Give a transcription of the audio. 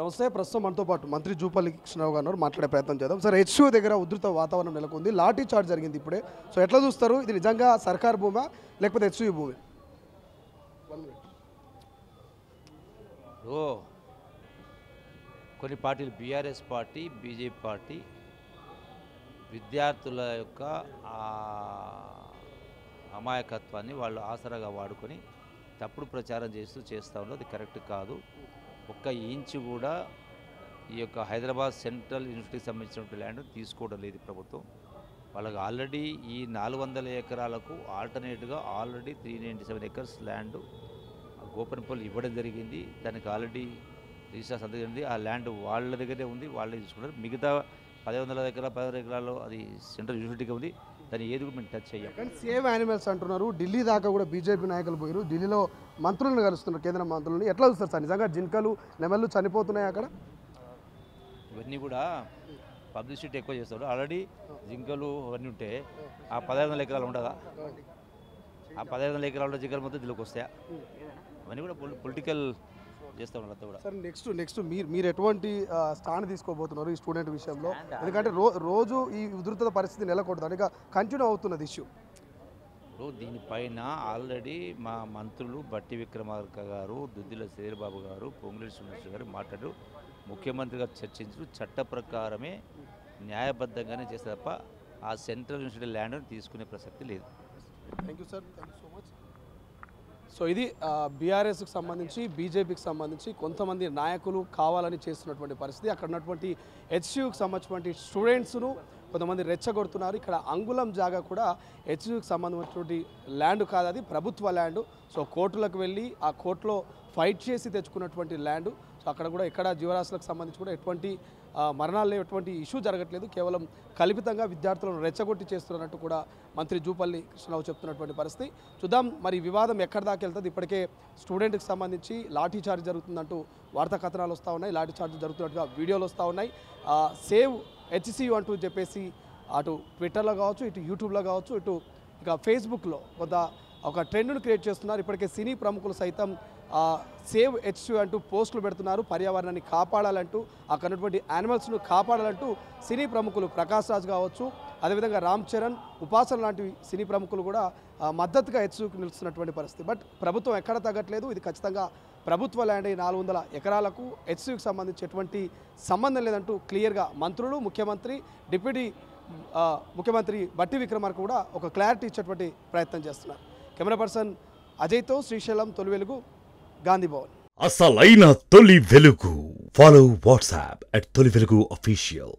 నమస్తే. ప్రస్తుతం మనతో పాటు మంత్రి జూపల్లి కృష్ణరావు గారు మాట్లాడే ప్రయత్నం చేద్దాం. సార్, హెచ్యూ దగ్గర ఉధృత వాతావరణం నెలకొంది. లాఠీ చార్జ్ జరిగింది ఇప్పుడే. సో ఎట్లా చూస్తారు? ఇది నిజంగా సర్కార్ భూమా లేకపోతే హెచ్యూ భూమి? కొన్ని పార్టీలు, బీఆర్ఎస్ పార్టీ, బీజేపీ పార్టీ విద్యార్థుల యొక్క అమాయకత్వాన్ని వాళ్ళు ఆసరాగా వాడుకొని తప్పుడు ప్రచారం చేస్తూ ఉన్నారు. అది కరెక్ట్ కాదు. ఒక్క ఇంచు కూడా ఈ యొక్క హైదరాబాద్ సెంట్రల్ యూనివర్సిటీకి సంబంధించిన ల్యాండ్ తీసుకోవడం లేదు ప్రభుత్వం. వాళ్ళకి ఆల్రెడీ ఈ 400 ఎకరాలకు ఆల్టర్నేట్గా ఆల్రెడీ 397 ఎకర్స్ ల్యాండ్ గోపన్పల్లి ఇవ్వడం జరిగింది. దానికి ఆల్రెడీ రిజిస్టర్ సంతకం. ఆ ల్యాండ్ వాళ్ళ దగ్గరే ఉంది, వాళ్ళే తీసుకున్నారు. మిగతా 1500 ఎకరాలు 16 ఎకరాలు అది సెంట్రల్ యూనివర్సిటీగా ఉంది. దాన్ని ఏది కూడా మేము టచ్ చేయం. కానీ సేవ్ యానిమల్స్ అంటున్నారు. ఢిల్లీ దాకా కూడా బీజేపీ నాయకులు పోయారు. ఢిల్లీలో మంత్రులను కలుస్తున్నారు, కేంద్ర మంత్రులను. ఎట్లా చూస్తారు సార్? నిజంగా జింకలు నెమళ్ళు చనిపోతున్నాయి అక్కడ? ఇవన్నీ కూడా పబ్లిసిటీ ఎక్కువ చేస్తారు. ఆల్రెడీ జింకలు అవన్నీ ఉంటే ఆ 1500 ఎకరాలు ఉండగా ఆ 1500 ఎకరాల జింకలు మొత్తం దిల్లుకు వస్తాయా? అవన్నీ కూడా పొలిటికల్ చేస్తూ ఉన్నారు అంతా కూడా. సార్, నెక్స్ట్ మీరు ఎటువంటి స్టాండ్ తీసుకోబోతున్నారు ఈ స్టూడెంట్ విషయంలో? ఎందుకంటే రోజు ఈ ఉధృత పరిస్థితి నెలకొంటుంది, ఇక కంటిన్యూ అవుతున్నది ఇష్యూ. దీనిపైన ఆల్రెడీ మా మంత్రులు బట్టి విక్రమార్క గారు, దుద్దిల శ్రీబాబు గారు, పొంగులేటి శ్రీనివాస్ గారు మాట్లాడారు. ముఖ్యమంత్రి గారు చర్చించు చట్ట ప్రకారమే న్యాయబద్ధంగానే చేస్తే తప్ప ఆ సెంట్రల్ యూనివర్సిటీ ల్యాండ్ని తీసుకునే ప్రసక్తి లేదు. Thank you sir, thank you so much. So ఇది బీఆర్ఎస్కి సంబంధించి, బీజేపీకి సంబంధించి కొంతమంది నాయకులు కావాలని చేస్తున్నటువంటి పరిస్థితి. అక్కడ ఉన్నటువంటి హెచ్యూకి సంబంధించినటువంటి స్టూడెంట్స్ను కొంతమంది రెచ్చగొడుతున్నారు. ఇక్కడ అంగుళం జాగా కూడా హెచ్యూకి సంబంధించినటువంటి ల్యాండ్ కాదు, అది ప్రభుత్వ ల్యాండ్. సో కోర్టులకు వెళ్ళి ఆ కోర్టులో ఫైట్ చేసి తెచ్చుకున్నటువంటి ల్యాండ్. సో అక్కడ కూడా ఎక్కడ జీవరాశులకు సంబంధించి కూడా ఎటువంటి మరణాలు ఎటువంటి ఇష్యూ జరగట్లేదు. కేవలం కల్పితంగా విద్యార్థులను రెచ్చగొట్టి చేస్తున్నట్టు కూడా మంత్రి జూపల్లి కృష్ణరావు చెప్తున్నటువంటి పరిస్థితి. చూద్దాం మరి వివాదం ఎక్కడి దాకా వెళ్తుంది. ఇప్పటికే స్టూడెంట్కి సంబంధించి లాఠీ చార్జ్ జరుగుతుందంటూ వార్తా కథనాలు వస్తూ ఉన్నాయి, లాఠీ చార్జ్ జరుగుతున్నట్టుగా వీడియోలు వస్తూ ఉన్నాయి. సేవ్ హెచ్సియు అంటూ చెప్పేసి అటు ట్విట్టర్లో కావచ్చు, ఇటు యూట్యూబ్లో కావచ్చు, ఇటు ఇక ఫేస్బుక్లో ఒక ట్రెండ్ను క్రియేట్ చేస్తున్నారు. ఇప్పటికే సినీ ప్రముఖులు సైతం సేవ్ హెచ్సియు అంటూ పోస్టులు పెడుతున్నారు. పర్యావరణాన్ని కాపాడాలంటూ, అక్కడ ఉన్నటువంటి యానిమల్స్ను కాపాడాలంటూ సినీ ప్రముఖులు ప్రకాష్ రాజ్ కావచ్చు, అదేవిధంగా రామ్ చరణ్, ఉపాసన లాంటి సినీ ప్రముఖులు కూడా మద్దతుగా హెచ్సియుకు నిలుస్తున్నటువంటి పరిస్థితి. బట్ ప్రభుత్వం ఎక్కడ తగ్గట్లేదు. ఇది ఖచ్చితంగా ప్రభుత్వ ల్యాండ్ 400 ఎకరాలకు హెచ్సియుకి సంబంధించి ఎటువంటి సంబంధం లేదంటూ క్లియర్గా మంత్రులు, ముఖ్యమంత్రి, డిప్యూటీ ముఖ్యమంత్రి బట్టి విక్రమార్క కూడా ఒక క్లారిటీ ఇచ్చేటువంటి ప్రయత్నం చేస్తున్నారు. కెమెరా పర్సన్ అజయ్తో శ్రీశైలం, తొలి వెలుగు, గాంధీ భవన్. అసలైన తొలి వెలుగు. ఫాలో వాట్సాప్ @తొలి వెలుగు official.